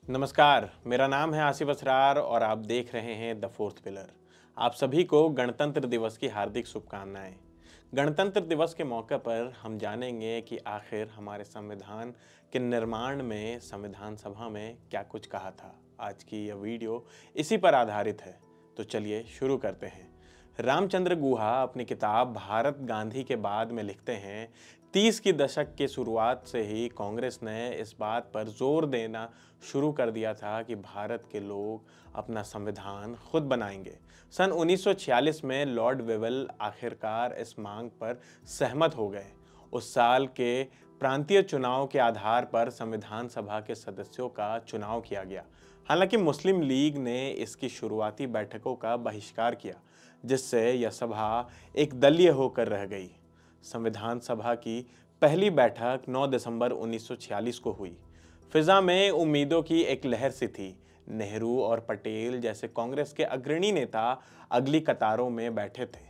नमस्कार, मेरा नाम है आसिफ असरार और आप देख रहे हैं द फोर्थ पिलर। आप सभी को गणतंत्र दिवस की हार्दिक शुभकामनाएं। गणतंत्र दिवस के मौके पर हम जानेंगे कि आखिर हमारे संविधान के निर्माण में संविधान सभा में क्या कुछ कहा था। आज की यह वीडियो इसी पर आधारित है, तो चलिए शुरू करते हैं। रामचंद्र गुहा अपनी किताब भारत गांधी के बाद में लिखते हैं, 30 की दशक के शुरुआत से ही कांग्रेस ने इस बात पर जोर देना शुरू कर दिया था कि भारत के लोग अपना संविधान खुद बनाएंगे। सन 1946 में लॉर्ड वेवेल आखिरकार इस मांग पर सहमत हो गए। उस साल के प्रांतीय चुनाव के आधार पर संविधान सभा के सदस्यों का चुनाव किया गया। हालांकि मुस्लिम लीग ने इसकी शुरुआती बैठकों का बहिष्कार किया, जिससे यह सभा एक दलीय होकर रह गई। संविधान सभा की पहली बैठक 9 दिसंबर 1946 को हुई। फिजा में उम्मीदों की एक लहर सी थी। नेहरू और पटेल जैसे कांग्रेस के अग्रणी नेता अगली कतारों में बैठे थे,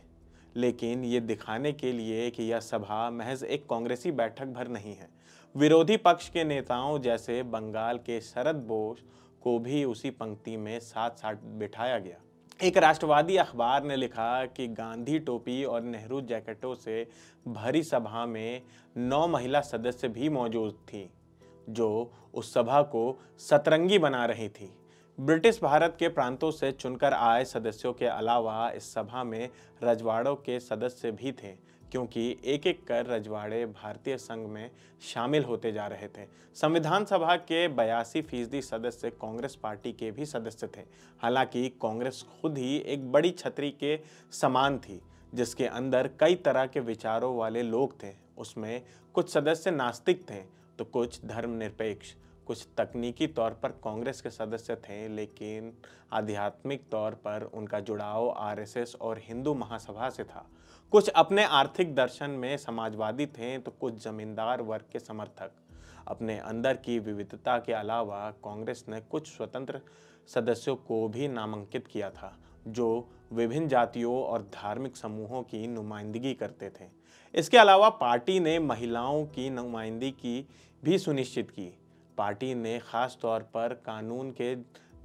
लेकिन ये दिखाने के लिए कि यह सभा महज एक कांग्रेसी बैठक भर नहीं है। विरोधी पक्ष के नेताओं जैसे बंगाल के शरद बोस को भी उसी पंक्ति में साथ साथ बिठाया गया। एक राष्ट्रवादी अखबार ने लिखा कि गांधी टोपी और नेहरू जैकेटों से भरी सभा में 9 महिला सदस्य भी मौजूद थीं, जो उस सभा को सतरंगी बना रही थी। ब्रिटिश भारत के प्रांतों से चुनकर आए सदस्यों के अलावा इस सभा में रजवाड़ों के सदस्य भी थे, क्योंकि एक एक कर रजवाड़े भारतीय संघ में शामिल होते जा रहे थे। संविधान सभा के 82% सदस्य कांग्रेस पार्टी के भी सदस्य थे। हालांकि कांग्रेस खुद ही एक बड़ी छतरी के समान थी, जिसके अंदर कई तरह के विचारों वाले लोग थे। उसमें कुछ सदस्य नास्तिक थे तो कुछ धर्मनिरपेक्ष, कुछ तकनीकी तौर पर कांग्रेस के सदस्य थे, लेकिन आध्यात्मिक तौर पर उनका जुड़ाव आरएसएस और हिंदू महासभा से था। कुछ अपने आर्थिक दर्शन में समाजवादी थे तो कुछ जमींदार वर्ग के समर्थक। अपने अंदर की विविधता के अलावा कांग्रेस ने कुछ स्वतंत्र सदस्यों को भी नामांकित किया था, जो विभिन्न जातियों और धार्मिक समूहों की नुमाइंदगी करते थे। इसके अलावा पार्टी ने महिलाओं की नुमाइंदगी भी सुनिश्चित की। पार्टी ने खास तौर पर कानून के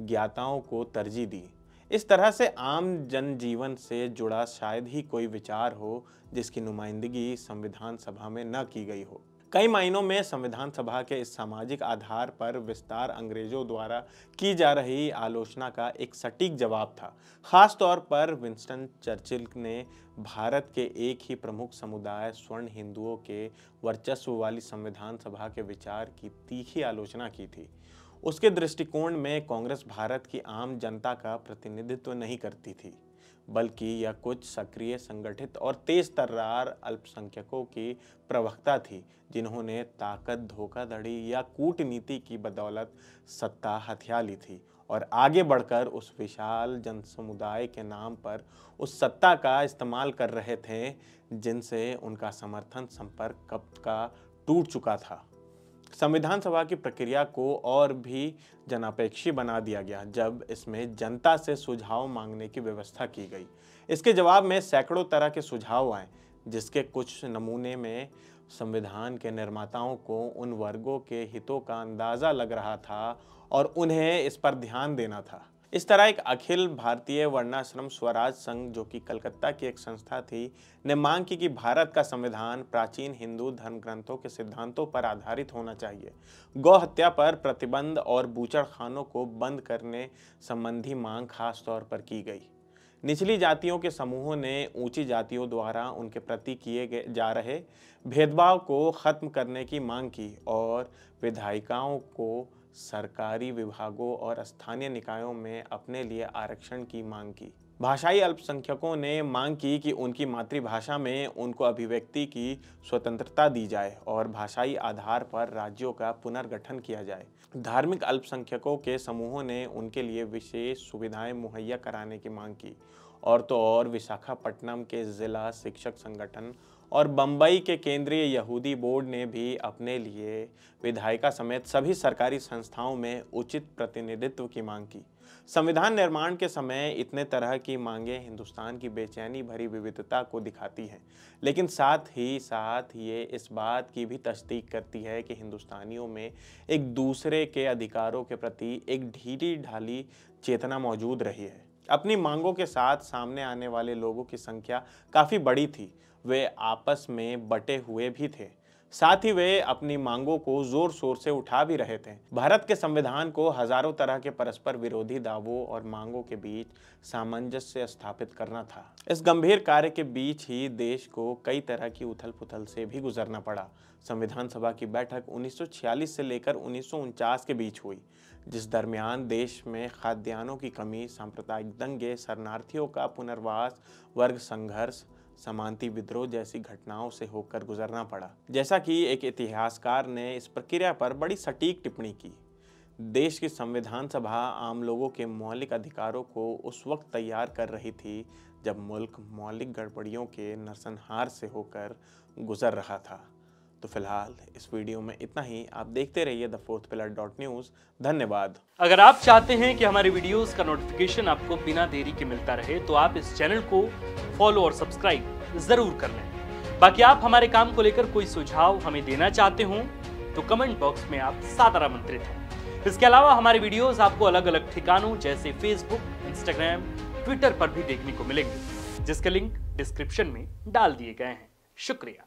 ज्ञाताओं को तरजीह दी। इस तरह से आम जनजीवन से जुड़ा शायद ही कोई विचार हो जिसकी नुमाइंदगी संविधान सभा में न की गई हो। कई मायनों में संविधान सभा के इस सामाजिक आधार पर विस्तार अंग्रेजों द्वारा की जा रही आलोचना का एक सटीक जवाब था। खास तौर पर विंस्टन चर्चिल ने भारत के एक ही प्रमुख समुदाय स्वर्ण हिंदुओं के वर्चस्व वाली संविधान सभा के विचार की तीखी आलोचना की थी। उसके दृष्टिकोण में कांग्रेस भारत की आम जनता का प्रतिनिधित्व नहीं करती थी, बल्कि यह कुछ सक्रिय, संगठित और तेज तर्रार अल्पसंख्यकों की प्रवक्ता थी, जिन्होंने ताकत, धोखाधड़ी या कूटनीति की बदौलत सत्ता हथिया ली थी और आगे बढ़कर उस विशाल जनसमुदाय के नाम पर उस सत्ता का इस्तेमाल कर रहे थे जिनसे उनका समर्थन संपर्क कब का टूट चुका था। संविधान सभा की प्रक्रिया को और भी जनापेक्षी बना दिया गया जब इसमें जनता से सुझाव मांगने की व्यवस्था की गई। इसके जवाब में सैकड़ों तरह के सुझाव आए, जिसके कुछ नमूने में संविधान के निर्माताओं को उन वर्गों के हितों का अंदाजा लग रहा था और उन्हें इस पर ध्यान देना था। इस तरह एक अखिल भारतीय वर्णाश्रम स्वराज संघ, जो कि कलकत्ता की एक संस्था थी, ने मांग की कि भारत का संविधान प्राचीन हिंदू धर्म ग्रंथों के सिद्धांतों पर आधारित होना चाहिए। गौ हत्या पर प्रतिबंध और बूचड़खानों को बंद करने संबंधी मांग खास तौर पर की गई। निचली जातियों के समूहों ने ऊंची जातियों द्वारा उनके प्रति किए जा रहे भेदभाव को खत्म करने की मांग की और विधायिकाओं को सरकारी विभागों और स्थानीय निकायों में अपने लिए आरक्षण की मांग की। भाषाई अल्पसंख्यकों ने मांग की कि उनकी मातृभाषा में उनको अभिव्यक्ति की स्वतंत्रता दी जाए और भाषाई आधार पर राज्यों का पुनर्गठन किया जाए। धार्मिक अल्पसंख्यकों के समूहों ने उनके लिए विशेष सुविधाएं मुहैया कराने की मांग की। और तो और विशाखापट्टनम के जिला शिक्षक संगठन और बंबई के केंद्रीय यहूदी बोर्ड ने भी अपने लिए विधायिका समेत सभी सरकारी संस्थाओं में उचित प्रतिनिधित्व की मांग की। संविधान निर्माण के समय इतने तरह की मांगें हिंदुस्तान की बेचैनी भरी विविधता को दिखाती हैं, लेकिन साथ ये इस बात की भी तस्दीक करती है कि हिंदुस्तानियों में एक दूसरे के अधिकारों के प्रति एक ढीली ढाली चेतना मौजूद रही है। अपनी मांगों के साथ सामने आने वाले लोगों की संख्या काफ़ी बड़ी थी। वे आपस में बटे हुए भी थे, साथ ही वे अपनी मांगों को जोर शोर से उठा भी रहे थे। भारत के संविधान को हजारों तरह के परस्पर विरोधी दावों और मांगों के बीच सामंजस्य स्थापित करना था। इस गंभीर कार्य के बीच ही देश को कई तरह की उथल पुथल से भी गुजरना पड़ा। संविधान सभा की बैठक 1946 से लेकर 1949 के बीच हुई, जिस दरमियान देश में खाद्यान्नों की कमी, सांप्रदायिक दंगे, शरणार्थियों का पुनर्वास, वर्ग संघर्ष, समांती विद्रोह जैसी घटनाओं से होकर गुजरना पड़ा। जैसा कि एक इतिहासकार ने इस प्रक्रिया पर बड़ी सटीक टिप्पणी की, देश की संविधान सभा आम लोगों के मौलिक अधिकारों को उस वक्त तैयार कर रही थी जब मुल्क मौलिक गड़बड़ियों के नरसंहार से होकर गुजर रहा था। तो फिलहाल इस वीडियो में इतना ही। आप देखते रहिए thefourthpillar.news। धन्यवाद। अगर आप चाहते हैं कि हमारे वीडियोस का नोटिफिकेशन आपको बिना देरी के मिलता रहे तो आप इस चैनल को फॉलो और सब्सक्राइब जरूर कर लें। बाकी आप हमारे काम को लेकर कोई सुझाव हमें देना चाहते हो तो कमेंट बॉक्स में आप सादर आमंत्रित हैं। इसके अलावा हमारे वीडियोस आपको अलग अलग ठिकानों जैसे फेसबुक, इंस्टाग्राम, ट्विटर पर भी देखने को मिलेंगे, जिसके लिंक डिस्क्रिप्शन में डाल दिए गए हैं। शुक्रिया।